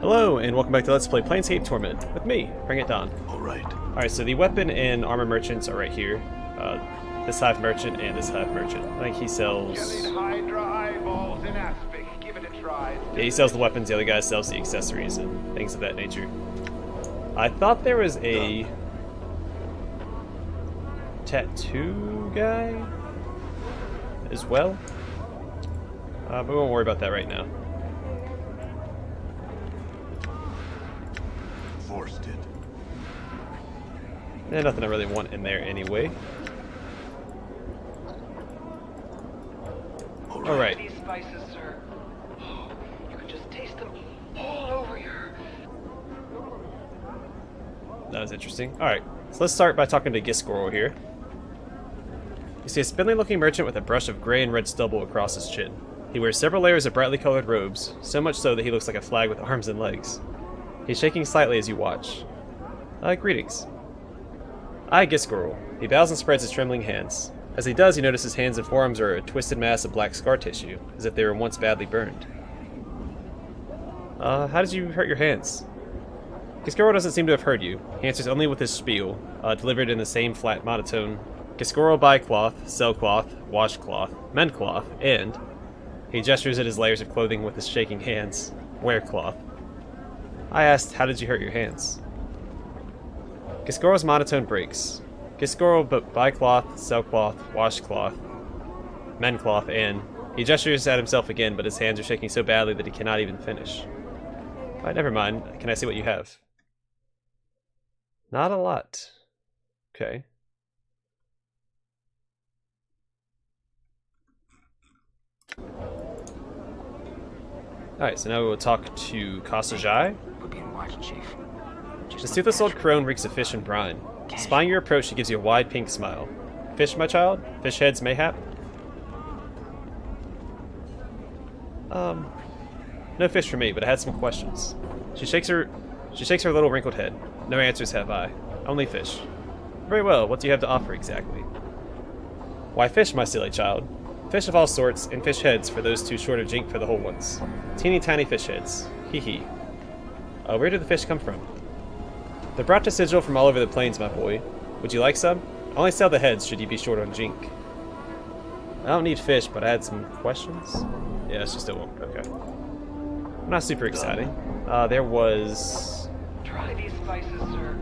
Hello, and welcome back to Let's Play Planescape Torment with me, BringItDon. Alright, so the weapon and armor merchants are right here. This Hive merchant and this Hive merchant. I think he sells... Yeah, he sells the weapons, the other guy sells the accessories and things of that nature. I thought there was a... tattoo guy as well. But we won't worry about that right now. Forced it. Yeah, nothing I really want in there anyway. Alright. These spices, sir. Oh, you can just taste them all over here. That was interesting. Alright, so let's start by talking to Giscorl here. You see a spindly looking merchant with a brush of gray and red stubble across his chin. He wears several layers of brightly colored robes, so much so that he looks like a flag with arms and legs. He's shaking slightly as you watch. Greetings. I, Giscorl. He bows and spreads his trembling hands. As he does, you notice his hands and forearms are a twisted mass of black scar tissue, as if they were once badly burned. How did you hurt your hands? Giscorl doesn't seem to have heard you. He answers only with his spiel, delivered in the same flat monotone. Giscorl buy cloth, sell cloth, wash cloth, mend cloth, and... He gestures at his layers of clothing with his shaking hands. Wear cloth. I asked, how did you hurt your hands? Giscorl's monotone breaks. Giscorl buy cloth, sell cloth, wash cloth, mend cloth, and... He gestures at himself again, but his hands are shaking so badly that he cannot even finish. Alright, never mind. Can I see what you have? Not a lot. Okay. Alright, so now we will talk to Kasajai. We're being watched, Chief. The toothless old crone reeks of fish and brine. Spying your approach, she gives you a wide pink smile. Fish, my child? Fish heads, mayhap? No fish for me, but I had some questions. She shakes her little wrinkled head. No answers have I. Only fish. Very well, what do you have to offer exactly? Why fish, my silly child? Fish of all sorts, and fish heads for those too short of jink for the whole ones. Teeny tiny fish heads. Hee hee. Where do the fish come from? They're brought to Sigil from all over the plains, my boy. Would you like some? Only sell the heads should you be short on jink. I don't need fish, but I had some questions. Yeah, it's just a one. Okay. Not super exciting. There was... Try these spices, sir.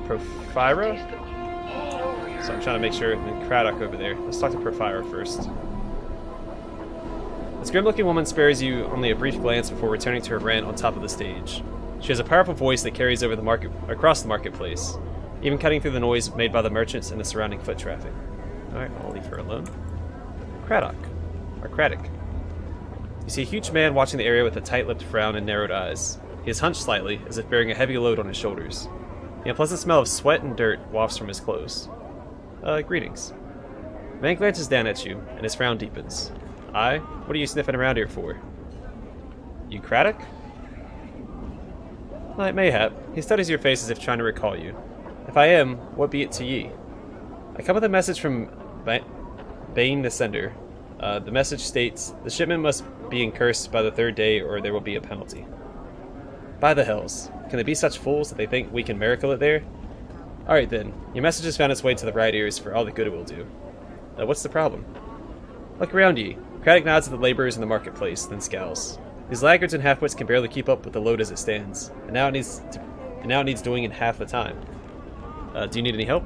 Profira? Taste them all over here. So I'm trying to make sure, and then Craddock over there. Let's talk to Profira first. This grim-looking woman spares you only a brief glance before returning to her rant on top of the stage. She has a powerful voice that carries over across the marketplace, even cutting through the noise made by the merchants and the surrounding foot traffic. Alright, I'll leave her alone. Craddock. Or Craddock. You see a huge man watching the area with a tight-lipped frown and narrowed eyes. He is hunched slightly, as if bearing a heavy load on his shoulders. The unpleasant smell of sweat and dirt wafts from his clothes. Greetings. The man glances down at you, and his frown deepens. Aye? What are you sniffing around here for? You Craddock? Mayhap. He studies your face as if trying to recall you. If I am, what be it to ye? I come with a message from Bane the Sender. The message states, the shipment must be incursed by the third day or there will be a penalty. By the hells. Can they be such fools that they think we can miracle it there? Alright then, your message has found its way to the right ears for all the good it will do. What's the problem? Look around ye. Craddock nods at the laborers in the marketplace, then scowls. These laggards and half-wits can barely keep up with the load as it stands, and now it needs doing in half the time. Do you need any help?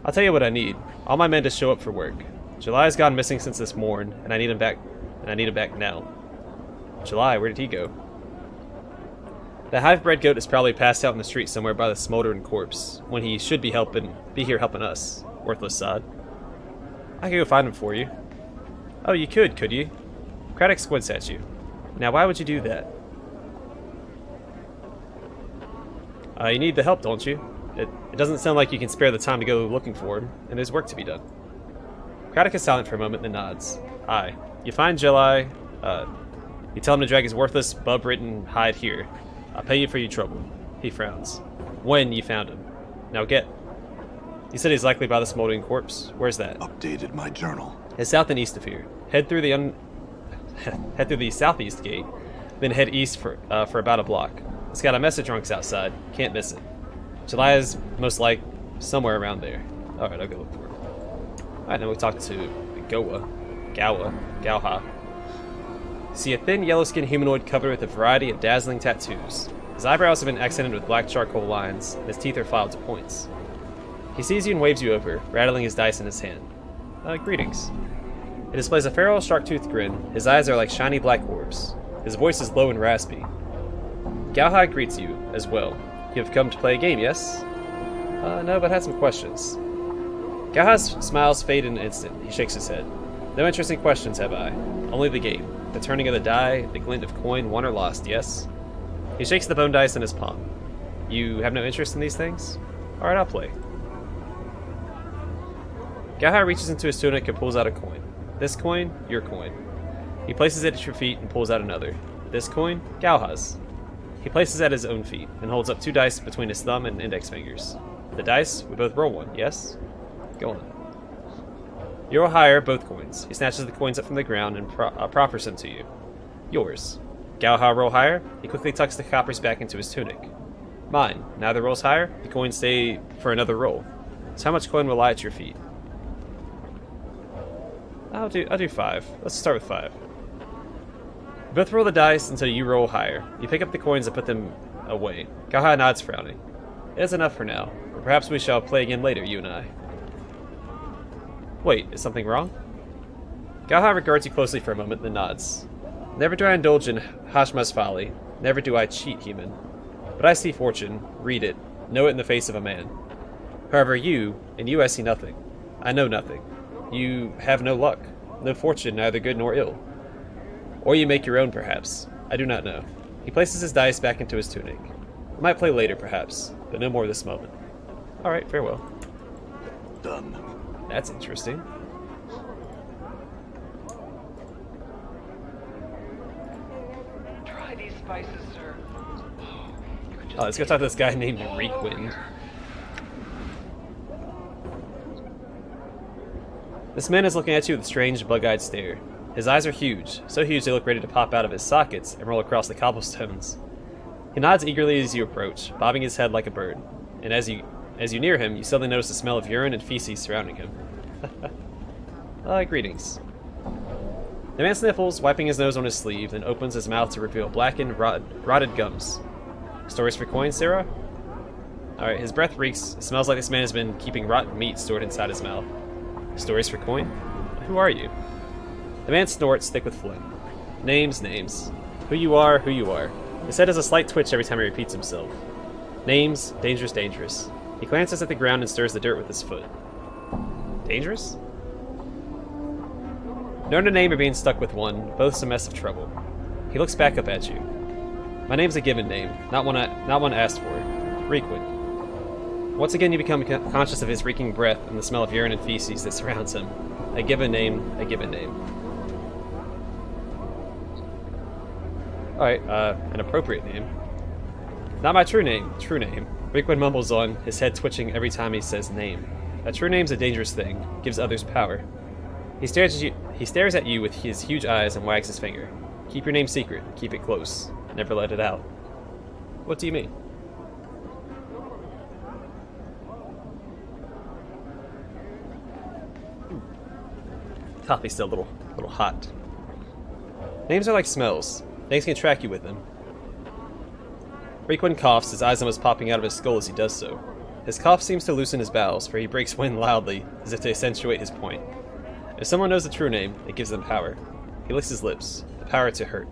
I'll tell you what I need. All my men to show up for work. July has gone missing since this morn, and I need him back. And I need him back now. July, where did he go? The hive-bred goat is probably passed out in the street somewhere by the smoldering corpse, when he should be here helping us. Worthless sod. I could go find him for you. Oh, you could you? Craddock squints at you. Now, why would you do that? You need the help, don't you? It doesn't sound like you can spare the time to go looking for him, and there's work to be done. Craddock is silent for a moment, then nods. Aye. You find July, you tell him to drag his worthless, bub-ridden hide here. I'll pay you for your trouble. He frowns. When you found him. Now get. You said he's likely by the smoldering corpse. Where's that? Updated my journal. It's south and east of here. Head through the southeast gate, then head east for about a block. It's got a message runks outside. Can't miss it. July is most like somewhere around there. Alright, I'll go look for it. Alright, then we'll talk to Gauha. See a thin, yellow-skinned humanoid covered with a variety of dazzling tattoos. His eyebrows have been accented with black charcoal lines, and his teeth are filed to points. He sees you and waves you over, rattling his dice in his hand. Greetings. He displays a feral, shark-toothed grin. His eyes are like shiny black orbs. His voice is low and raspy. Gauha greets you, as well. You have come to play a game, yes? No, but I had some questions. Gauha's smiles fade in an instant. He shakes his head. No interesting questions, have I? Only the game. The turning of the die, the glint of coin, won or lost, yes? He shakes the bone dice in his palm. You have no interest in these things? Alright, I'll play. Gauha reaches into his tunic and pulls out a coin. This coin, your coin. He places it at your feet and pulls out another. This coin, Gauha's. He places it at his own feet and holds up 2 dice between his thumb and index fingers. The dice, we both roll one, yes? Go on. You roll higher, both coins. He snatches the coins up from the ground and proffers them to you. Yours. Gauha roll higher. He quickly tucks the coppers back into his tunic. Mine. Neither rolls higher. The coins stay for another roll. So how much coin will lie at your feet? I'll do 5. Let's start with 5. You both roll the dice until you roll higher. You pick up the coins and put them away. Gauha nods, frowning. It is enough for now. But perhaps we shall play again later, you and I. Wait, is something wrong? Gauha regards you closely for a moment, then nods. Never do I indulge in Hashma's folly. Never do I cheat, human. But I see fortune, read it, know it in the face of a man. However, in you I see nothing. I know nothing. You have no luck, no fortune, neither good nor ill. Or you make your own, perhaps. I do not know. He places his dice back into his tunic. I might play later, perhaps, but no more this moment. Alright, farewell. Done. That's interesting. Try these spices, sir. You can just Let's go talk to this guy named Raquin. This man is looking at you with a strange, bug-eyed stare. His eyes are huge, so huge they look ready to pop out of his sockets and roll across the cobblestones. He nods eagerly as you approach, bobbing his head like a bird. And as you near him, you suddenly notice the smell of urine and feces surrounding him. Greetings. The man sniffles, wiping his nose on his sleeve, then opens his mouth to reveal blackened, rotted gums. Stories for coin, Sarah? Alright, his breath reeks. It smells like this man has been keeping rotten meat stored inside his mouth. Stories for coin? Who are you? The man snorts, thick with phlegm. Names. Who you are. His head has a slight twitch every time he repeats himself. Names, dangerous. He glances at the ground and stirs the dirt with his foot. Dangerous? Knowing a name or being stuck with one, both's a mess of trouble. He looks back up at you. My name's a given name, not one asked for. Raquin. Once again you become conscious of his reeking breath and the smell of urine and feces that surrounds him. A given name. Alright, an appropriate name. Not my true name. Raquin mumbles on, his head twitching every time he says name. A true name's a dangerous thing, gives others power. He stares at you with his huge eyes and wags his finger. Keep your name secret, keep it close. Never let it out. What do you mean? Coffee's still a little hot. Names are like smells. Things can track you with them. Raquin coughs, his eyes almost popping out of his skull as he does so. His cough seems to loosen his bowels, for he breaks wind loudly, as if to accentuate his point. If someone knows the true name, it gives them power. He licks his lips. The power to hurt.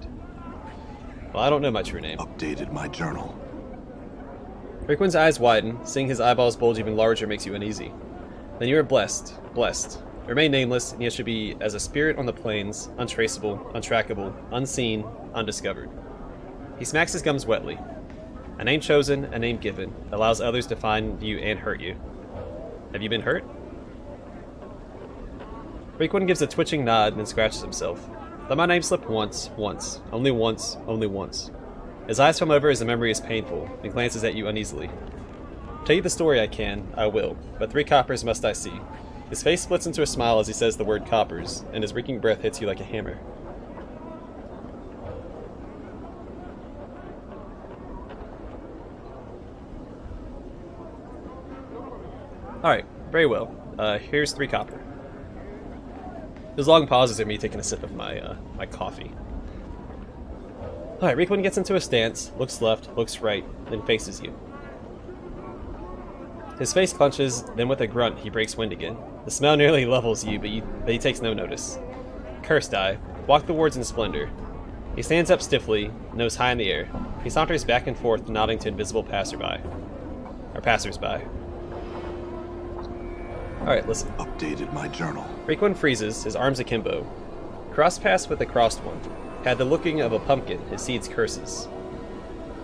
Well, I don't know my true name. Updated my journal. Raquin's eyes widen. Seeing his eyeballs bulge even larger makes you uneasy. Then you are blessed. Remain nameless, and you should be as a spirit on the plains, untraceable, untrackable, unseen, undiscovered. He smacks his gums wetly. A name chosen, a name given, allows others to find you and hurt you. Have you been hurt? Raquin gives a twitching nod and then scratches himself. Let my name slip once. Only once. His eyes film over as the memory is painful, and glances at you uneasily. Tell you the story I will, but 3 coppers must I see. His face splits into a smile as he says the word coppers, and his reeking breath hits you like a hammer. Alright, very well. Here's 3 copper. Those long pauses are me taking a sip of my my coffee. Alright, Raquin gets into a stance, looks left, looks right, then faces you. His face clenches, then with a grunt, he breaks wind again. The smell nearly levels you, but he takes no notice. Cursed eye, walk the wards in splendor. He stands up stiffly, nose high in the air. He saunters back and forth, nodding to invisible passerby. Or passers-by. Alright, listen. Updated my journal. Raquin freezes, his arms akimbo. Cross paths with the crossed one. Had the looking of a pumpkin, his seeds curses.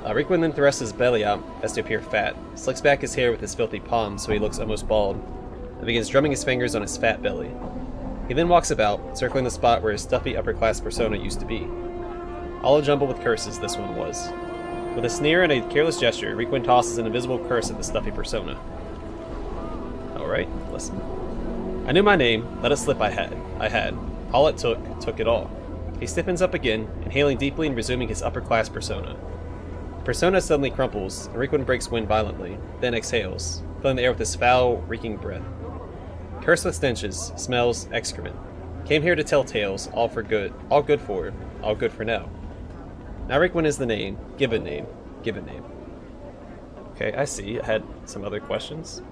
Raquin then thrusts his belly out as to appear fat, slicks back his hair with his filthy palms so he looks almost bald, and begins drumming his fingers on his fat belly. He then walks about, circling the spot where his stuffy upper-class persona used to be. All a jumble with curses, this one was. With a sneer and a careless gesture, Raquin tosses an invisible curse at the stuffy persona. Alright, listen. I knew my name, let it slip I had. All it took it all. He stiffens up again, inhaling deeply and resuming his upper-class persona. Persona suddenly crumples, and Raquin breaks wind violently, then exhales, filling the air with his foul, reeking breath. Cursed with stenches, smells, excrement. Came here to tell tales, all good for now. Now Raquin is the name, given name. Okay, I see. I had some other questions.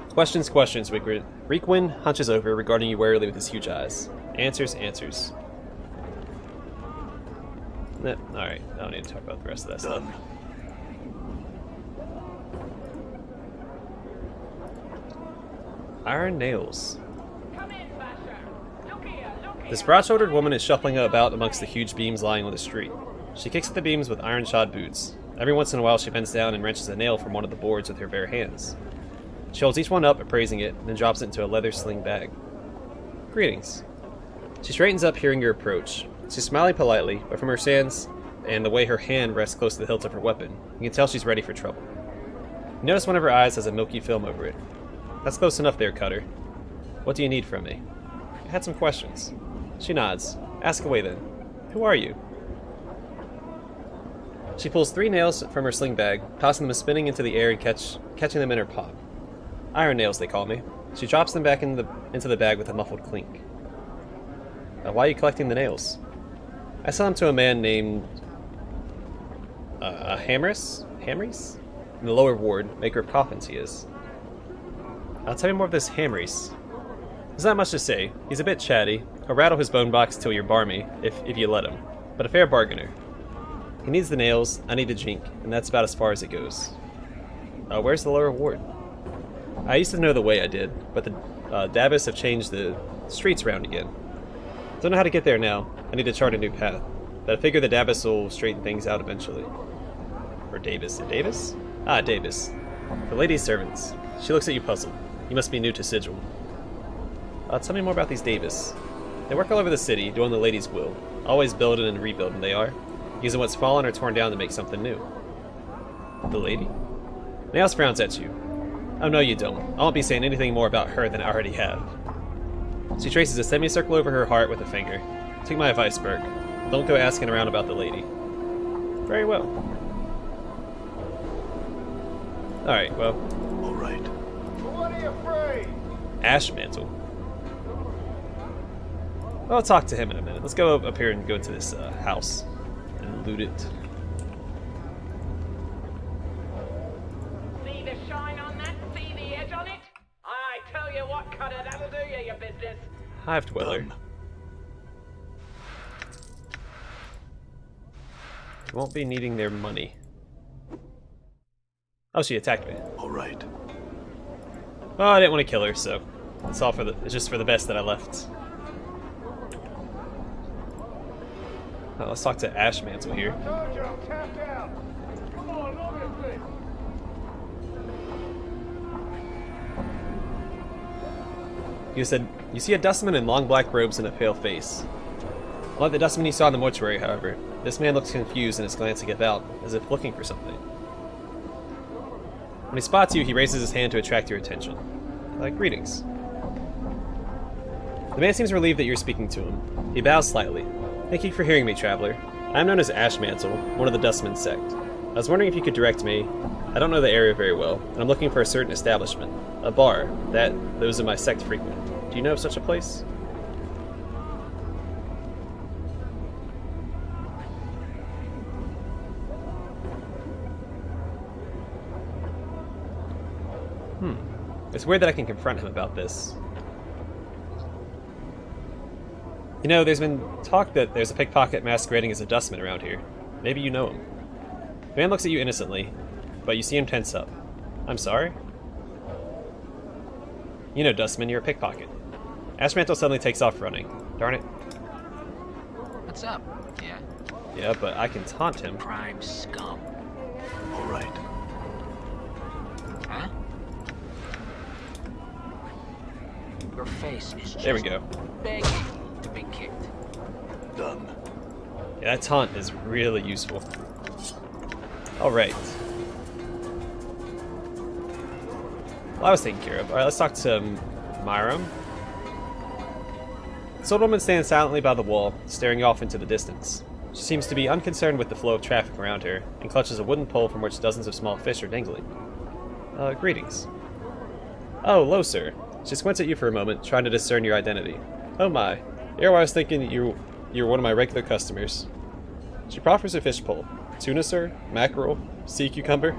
Questions, Raquin. Raquin hunches over, regarding you warily with his huge eyes. Answers. Alright, I don't need to talk about the rest of that stuff. Iron nails. This broad-shouldered woman is shuffling about amongst the huge beams lying on the street. She kicks at the beams with iron-shod boots. Every once in a while she bends down and wrenches a nail from one of the boards with her bare hands. She holds each one up, appraising it, then drops it into a leather sling bag. Greetings. She straightens up, hearing your approach. She's smiling politely, but from her stance and the way her hand rests close to the hilt of her weapon, you can tell she's ready for trouble. You notice one of her eyes has a milky film over it. That's close enough there, Cutter. What do you need from me? I had some questions. She nods. Ask away then. Who are you? She pulls 3 nails from her sling bag, tossing them spinning into the air and catching them in her palm. Iron nails, they call me. She drops them back into the bag with a muffled clink. Why are you collecting the nails? I sell them to a man named Hamris? In the lower ward, maker of coffins he is. I'll tell you more of this Hamris. There's not much to say. He's a bit chatty. He'll rattle his bone box till you're barmy, if you let him. But a fair bargainer. He needs the nails, I need a jink, and that's about as far as it goes. Where's the lower ward? I used to know the way I did, but the Davis have changed the streets around again. Don't know how to get there now. I need to chart a new path. But I figure the Davis will straighten things out eventually. Or Davis. Davis? Ah, Davis. The lady's servants. She looks at you puzzled. You must be new to Sigil. Tell me more about these Davis. They work all over the city, doing the lady's will. Always building and rebuilding they are. Using what's fallen or torn down to make something new. The lady? Nails frowns at you. Oh no you don't. I won't be saying anything more about her than I already have. She traces a semicircle over her heart with a finger. Take my advice, Burke. Don't go asking around about the lady. Very well. Alright, well. Alright. What are you afraid? Ash-mantle. Well, I'll talk to him in a minute. Let's go up here and go to this house and loot it. See the shine on that? See the edge on it? I tell you what, Cutter, that'll do you your business. Hive Dweller. Done. You won't be needing their money. Oh, she attacked me. Alright. Well, I didn't want to kill her, so it's just for the best that I left. Let's talk to Ash-mantle here. Told you I'm tapped out. Come on, obviously. You said, you see a dustman in long black robes and a pale face. Like the dustman you saw in the mortuary, however, this man looks confused and is glancing about, as if looking for something. When he spots you, he raises his hand to attract your attention. Greetings. The man seems relieved that you're speaking to him. He bows slightly. Thank you for hearing me, traveler. I am known as Ash-mantle, one of the Dustman sect. I was wondering if you could direct me. I don't know the area very well, and I'm looking for a certain establishment. A bar that those in my sect frequent. Do you know of such a place? It's weird that I can confront him about this. You know, there's been talk that there's a pickpocket masquerading as a dustman around here. Maybe you know him. The man looks at you innocently, but you see him tense up. I'm sorry? You know, Dustman, you're a pickpocket. Ash-mantle suddenly takes off running. Darn it. What's up? Yeah. Yeah, but I can taunt him. Prime scum. All right. Huh? Your face is just There we go. begging to be kicked. Done. Yeah, that taunt is really useful. Alright. Well, I was taken care of. Alright, let's talk to Myram. This old woman stands silently by the wall, staring off into the distance. She seems to be unconcerned with the flow of traffic around her, and clutches a wooden pole from which dozens of small fish are dangling. Greetings. Oh, hello, sir. She squints at you for a moment, trying to discern your identity. Oh my. Here I was thinking you were one of my regular customers. She proffers her fish pole. Tuna, sir? Mackerel? Sea cucumber?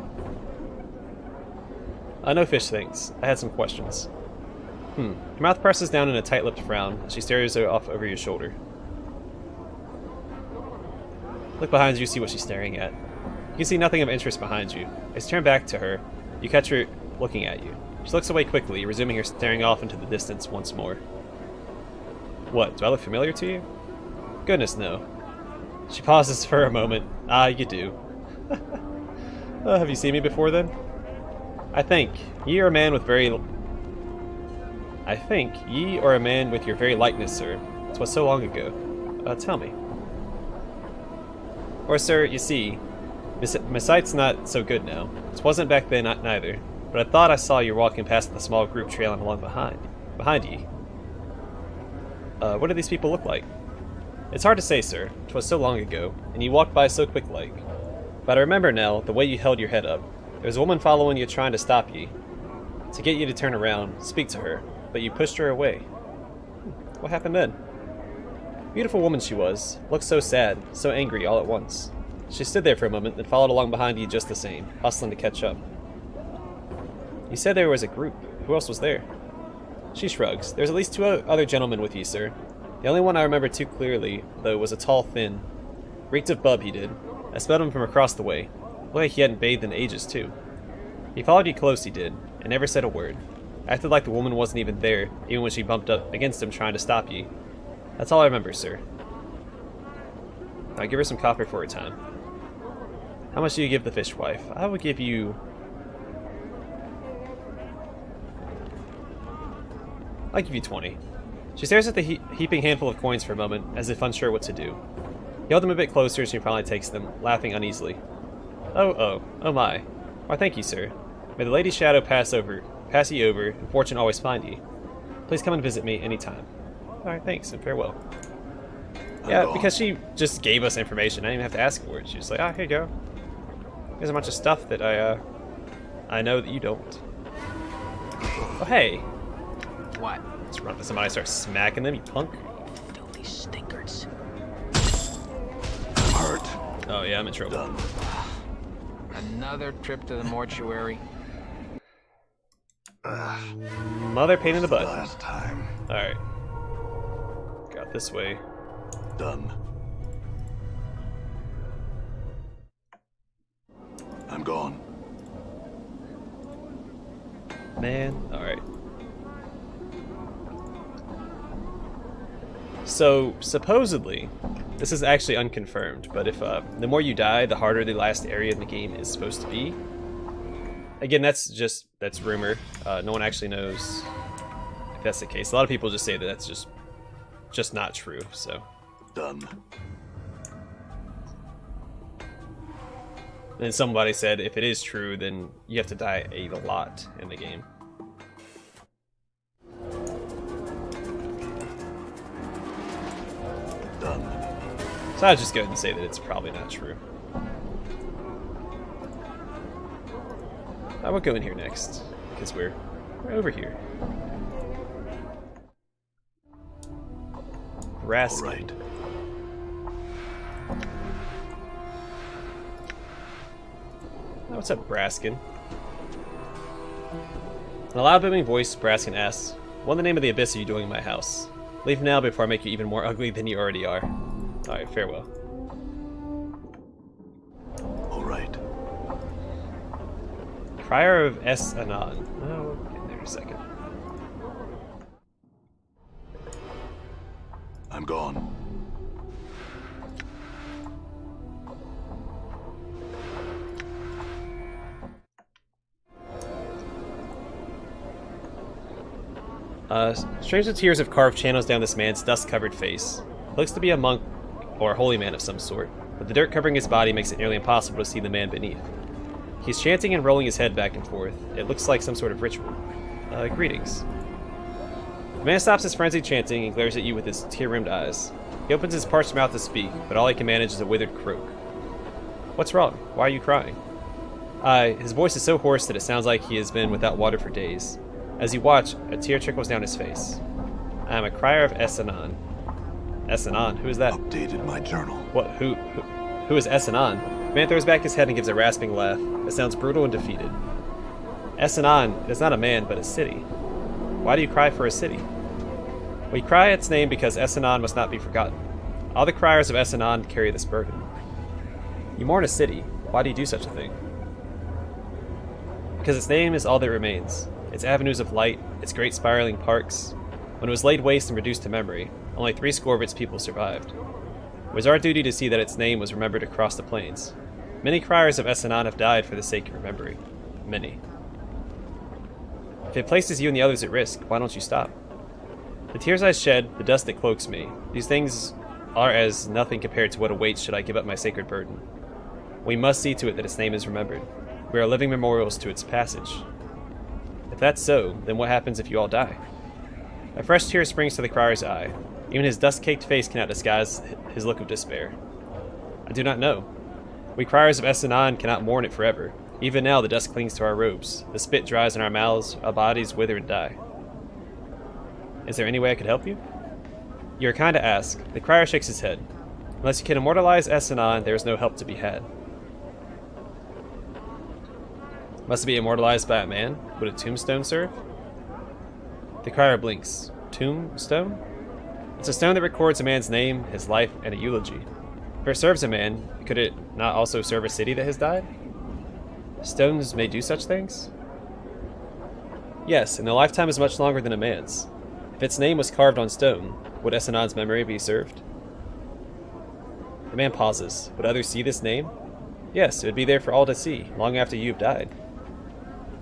No fish, thanks. I had some questions. Her mouth presses down in a tight-lipped frown as she stares off over your shoulder. Look behind you, see what she's staring at. You can see nothing of interest behind you. As you turn back to her, you catch her looking at you. She looks away quickly, resuming her staring off into the distance once more. What, do I look familiar to you? Goodness, no. She pauses for a moment. Ah, you do. Have you seen me before, then? I think ye are a man with your very likeness, sir. 'Twas so long ago. Tell me. Or, sir, you see, my sight's not so good now. It wasn't back then, neither. But I thought I saw you walking past the small group trailing along behind ye. What do these people look like? It's hard to say, sir. 'Twas so long ago, and you walked by so quick-like. But I remember now the way you held your head up. There was a woman following you trying to stop ye. To get you to turn around, speak to her, but you pushed her away. What happened then? Beautiful woman she was, looked so sad, so angry all at once. She stood there for a moment, then followed along behind you just the same, hustling to catch up. You said there was a group. Who else was there? She shrugs. There's at least 2 other gentlemen with you, sir. The only one I remember too clearly, though, was a tall, thin. Reeked of bub, he did. I smelled him from across the way. Looked like he hadn't bathed in ages, too. He followed you close, he did, and never said a word. Acted like the woman wasn't even there, even when she bumped up against him trying to stop ye. That's all I remember, sir. Now give her some copper for her time. How much do you give the fishwife? I will give you... I'll give you 20. She stares at the heaping handful of coins for a moment, as if unsure what to do. You hold them a bit closer as she finally takes them, laughing uneasily. Oh my. Why, thank you, sir. May the lady's shadow pass ye over, and fortune always find ye. Please come and visit me any time. Alright, thanks, and farewell. Yeah, because she just gave us information. I didn't even have to ask for it. She was like, here you go. There's a bunch of stuff that I know that you don't. Oh, hey. What? Let's run up to somebody and start smacking them, you punk. Filthy stinkers. Hurt. Oh yeah, I'm in trouble. Done. Another trip to the mortuary. Mother pain in the butt. Last time. Alright. Got this way. Done. I'm gone. Man, alright. So, supposedly, this is actually unconfirmed, but if the more you die, the harder the last area in the game is supposed to be. Again, that's rumor. No one actually knows if that's the case. A lot of people just say that that's just not true, so. Done. And somebody said if it is true, then you have to die a lot in the game. Done. So I'll just go ahead and say that it's probably not true. I will go in here next, because we're over here. Raquin. All right. Oh, what's up, Braskin? In a loud booming voice, Braskin asks, "What in the name of the abyss are you doing in my house? Leave now before I make you even more ugly than you already are." Alright, farewell. All right. Crier of s-annon. Oh, okay, there in a second. I'm gone. Strange tears have carved channels down this man's dust-covered face. He looks to be a monk or a holy man of some sort, but the dirt covering his body makes it nearly impossible to see the man beneath. He's chanting and rolling his head back and forth. It looks like some sort of ritual. Greetings. The man stops his frenzied chanting and glares at you with his tear-rimmed eyes. He opens his parched mouth to speak, but all he can manage is a withered croak. What's wrong? Why are you crying? His voice is so hoarse that it sounds like he has been without water for days. As you watch, a tear trickles down his face. I am a crier of s-annon. S-annon? Who is that? Updated my journal. What? Who is s-annon? The man throws back his head and gives a rasping laugh. It sounds brutal and defeated. S-annon is not a man, but a city. Why do you cry for a city? We cry its name because s-annon must not be forgotten. All the criers of s-annon carry this burden. You mourn a city. Why do you do such a thing? Because its name is all that remains. Its avenues of light, its great spiraling parks. When it was laid waste and reduced to memory, only 70 of its people survived. It was our duty to see that its name was remembered across the plains. Many criers of s-annon have died for the sake of remembering. Many. If it places you and the others at risk, why don't you stop? The tears I shed, the dust that cloaks me, these things are as nothing compared to what awaits should I give up my sacred burden. We must see to it that its name is remembered. We are living memorials to its passage. If that's so, then what happens if you all die? A fresh tear springs to the crier's eye. Even his dust-caked face cannot disguise his look of despair. I do not know. We criers of s-annon cannot mourn it forever. Even now the dust clings to our robes. The spit dries in our mouths, our bodies wither and die. Is there any way I could help you? You are kind to ask. The crier shakes his head. Unless you can immortalize s-annon, there is no help to be had. Must it be immortalized by a man? Would a tombstone serve? The crier blinks. Tombstone? It's a stone that records a man's name, his life, and a eulogy. If it serves a man, could it not also serve a city that has died? Stones may do such things? Yes, and their lifetime is much longer than a man's. If its name was carved on stone, would s-annon's memory be served? The man pauses. Would others see this name? Yes, it would be there for all to see, long after you have died.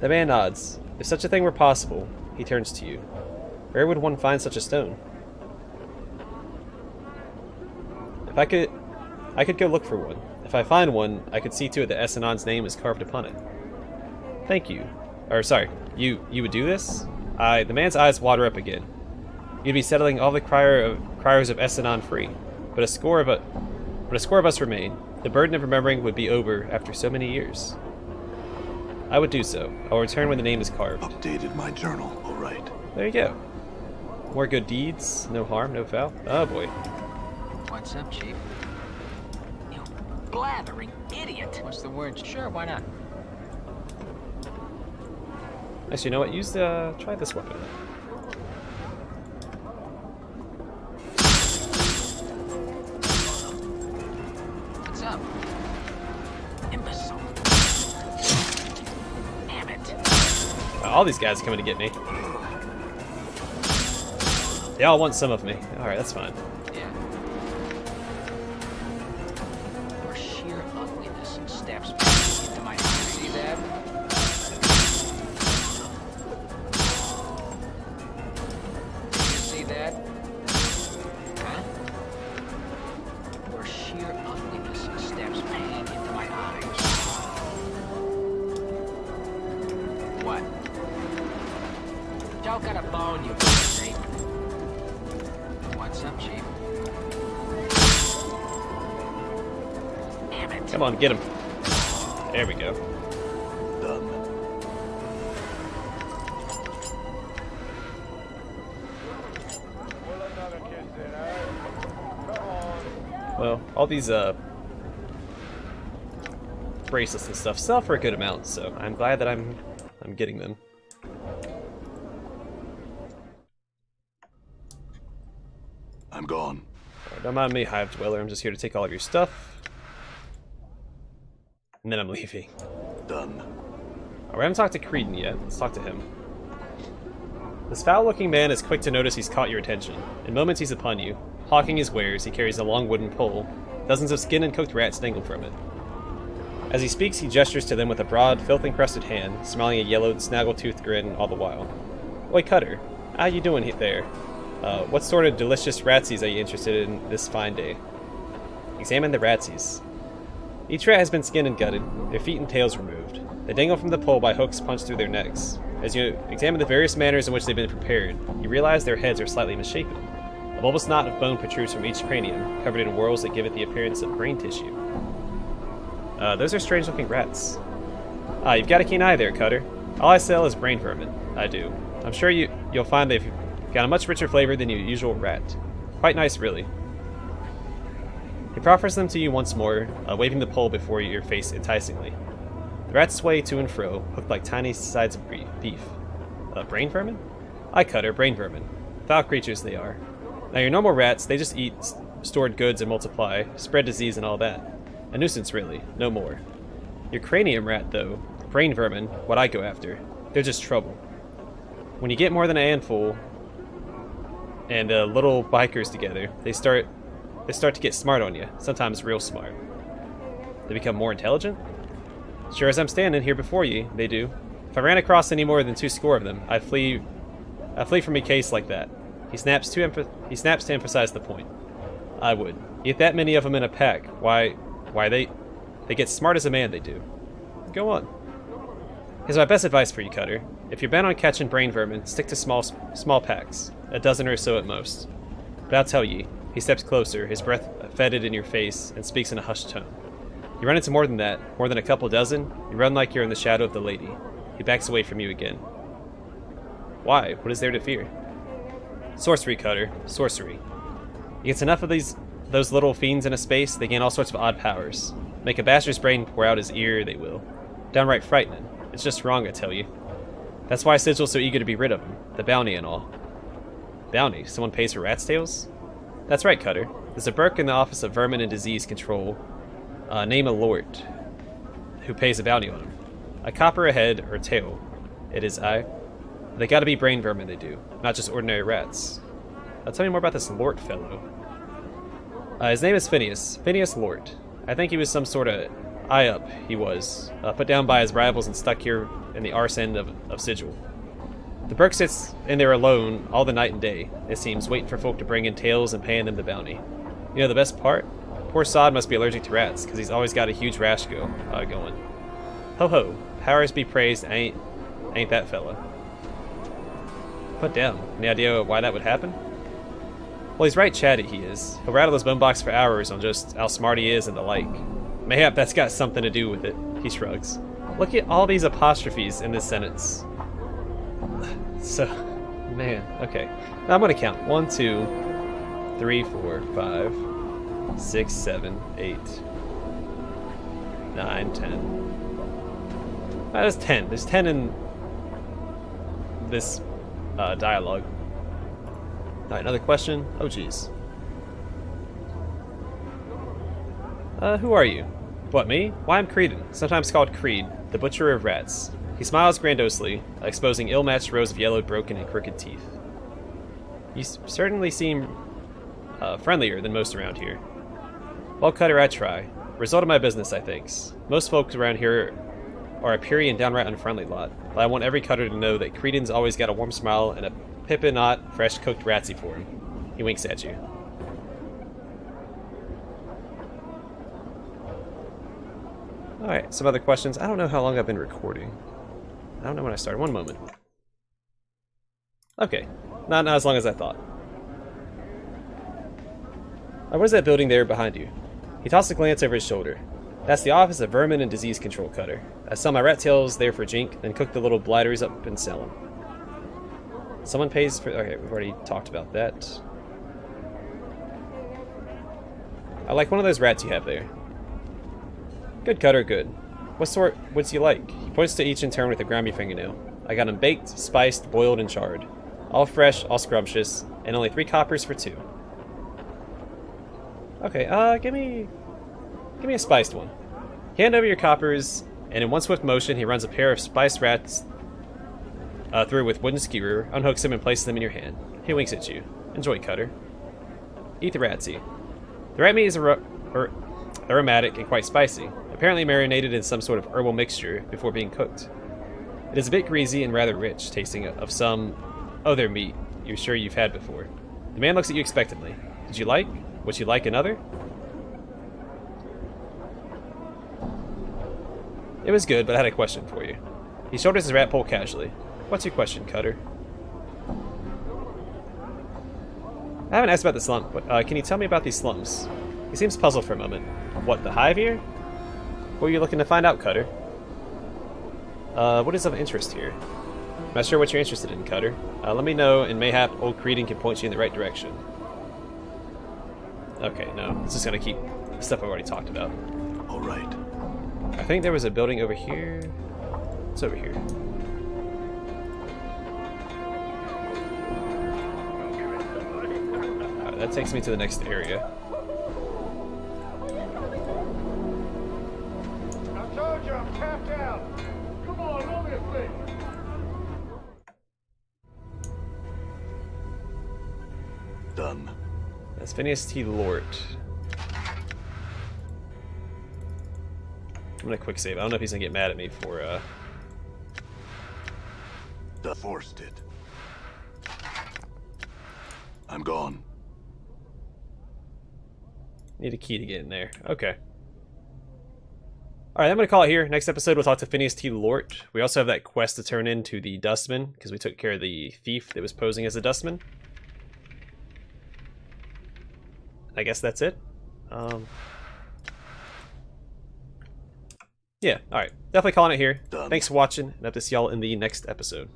The man nods. If such a thing were possible, he turns to you. Where would one find such a stone? If I could go look for one. If I find one, I could see to it that s-annon's name is carved upon it. Thank you. Or, sorry, you would do this? The man's eyes water up again. You'd be settling all the criers of s-annon free. But a score of us remain. The burden of remembering would be over after so many years. I would do so. I will return when the name is carved. Updated my journal. All right. There you go. More good deeds, no harm, no foul. Oh boy. What's up, Chief? You blathering idiot. What's the word? Sure, why not? Actually, you know what? Try this weapon. What's up? Imbecile. Damn it. All these guys are coming to get me. They all want some of me. Alright, that's fine. Yeah. Your sheer ugliness steps into my See that? You see that? Huh? Your sheer ugliness steps pain into my eyes. What? Don't got a bone, you snake. What's up, Chief? Damn it. Come on, get him. There we go. Done. Well, all these bracelets and stuff sell for a good amount, so I'm glad that I'm getting them. I'm gone. Don't mind me, Hive Dweller. I'm just here to take all of your stuff. And then I'm leaving. Done. Alright, we haven't talked to Cretin yet. Let's talk to him. This foul-looking man is quick to notice he's caught your attention. In moments he's upon you. Hawking his wares, he carries a long wooden pole. Dozens of skinned and cooked rats dangle from it. As he speaks, he gestures to them with a broad, filth-encrusted hand, smiling a yellowed, snaggle-toothed grin all the while. Oi, Cutter. How you doing there? What sort of delicious ratsies are you interested in this fine day? Examine the ratsies. Each rat has been skinned and gutted, their feet and tails removed. They dangle from the pole by hooks punched through their necks. As you examine the various manners in which they've been prepared, you realize their heads are slightly misshapen. A bulbous knot of bone protrudes from each cranium, covered in whorls that give it the appearance of brain tissue. Those are strange-looking rats. Ah, you've got a keen eye there, Cutter. All I sell is brain vermin. I do. I'm sure you'll find they've got a much richer flavor than your usual rat. Quite nice, really. He proffers them to you once more, waving the pole before your face enticingly. The rats sway to and fro, hooked like tiny sides of beef. Brain vermin? I Cutter, brain vermin. Foul creatures they are. Now your normal rats, they just eat stored goods and multiply, spread disease and all that. A nuisance, really, no more. Your cranium rat, though, brain vermin, what I go after, they're just trouble. When you get more than a handful and little bikers together, they start to get smart on you, sometimes real smart. They become more intelligent? Sure as I'm standing here before you, they do. If I ran across any more than 2 score of them, I'd flee from a case like that. He snaps to emphasize the point. I would. You get that many of them in a pack, why they get smart as a man, they do. Go on. Here's my best advice for you, Cutter. If you're bent on catching brain vermin, stick to small packs, a dozen or so at most. But I'll tell ye, he steps closer, his breath fetid in your face, and speaks in a hushed tone. You run into more than that, more than a couple dozen, you run like you're in the shadow of the lady. He backs away from you again. Why? What is there to fear? Sorcery, Cutter. Sorcery. You get enough of those little fiends in a space, they gain all sorts of odd powers. Make a bastard's brain pour out his ear, they will. Downright frightening. It's just wrong, I tell you. That's why Sigil's so eager to be rid of him. The bounty and all. Bounty? Someone pays for rat's tails? That's right, Cutter. There's a Burke in the Office of Vermin and Disease Control, name a lord, who pays a bounty on him. A copper a head, or tail. It is I. They gotta be brain vermin, they do. Not just ordinary rats. Tell me more about this Lort fellow. His name is Phineas. Phineas Lort. I think he was some sort of eye-up, he was. Put down by his rivals and stuck here in the arse end of Sigil. The Burke sits in there alone all the night and day, it seems, waiting for folk to bring in tales and paying them the bounty. You know the best part? Poor Sod must be allergic to rats, because he's always got a huge rash going. Ho ho, powers be praised, ain't that fella. Put down. Any idea why that would happen? Well, he's right chatty, he is. He'll rattle his bone box for hours on just how smart he is and the like. Mayhap that's got something to do with it, he shrugs. Look at all these apostrophes in this sentence. So, man, okay. Now I'm gonna count. 1, 2, 3, 4, 5, 6, 7, 8, 9, 10. There's 10. There's 10 in this dialogue. Alright, another question. Oh, jeez. Who are you? What, me? Why, I'm Cretin, sometimes called Creed, the butcher of rats. He smiles grandiosely, exposing ill-matched rows of yellowed, broken, and crooked teeth. You certainly seem friendlier than most around here. Well, Cutter, I try. Result of my business, I thinks. Most folks around here are a puny and downright unfriendly lot, but I want every Cutter to know that Cretin's always got a warm smile and a pippin-hot, fresh-cooked ratsy for him. He winks at you. Alright, some other questions. I don't know how long I've been recording. I don't know when I started. One moment. Okay. Not as long as I thought. What is that building there behind you? He tossed a glance over his shoulder. That's the Office of Vermin and Disease Control, Cutter. I sell my rat tails there for jink, then cook the little blighters up and sell them. Someone pays for... Okay, we've already talked about that. I like one of those rats you have there. Good, Cutter, good. What sort would you like? He points to each in turn with a grimy fingernail. I got them baked, spiced, boiled, and charred. All fresh, all scrumptious, and only 3 coppers for 2. Okay, give me a spiced one. Hand over your coppers, and in one swift motion, he runs a pair of spiced rats through with wooden skewer, unhooks them, and places them in your hand. He winks at you. Enjoy, Cutter. Eat the ratsy. The rat meat is aromatic and quite spicy, apparently marinated in some sort of herbal mixture before being cooked. It is a bit greasy and rather rich, tasting of some other meat you're sure you've had before. The man looks at you expectantly. Would you like another? It was good, but I had a question for you. He shoulders his rat pole casually. What's your question, Cutter? I haven't asked about the slump, but can you tell me about these slums? He seems puzzled for a moment. What, the Hive here? What are you looking to find out, Cutter? What is of interest here? I'm not sure what you're interested in, Cutter. Let me know, and mayhap old Cretin can point you in the right direction. Okay, no. It's just gonna keep the stuff I've already talked about. All right. I think there was a building over here. It's over here. Alright, that takes me to the next area. I told you I'm tapped out. Come on, roll me a flick. Done. That's Phineas T. Lort. I'm gonna quick save. I don't know if he's gonna get mad at me for Forced it. I'm gone. Need a key to get in there. Okay. Alright, I'm gonna call it here. Next episode we'll talk to Phineas T. Lort. We also have that quest to turn in to the Dustman, because we took care of the thief that was posing as a Dustman. I guess that's it. Yeah, alright. Definitely calling it here. Done. Thanks for watching, and hope to see y'all in the next episode.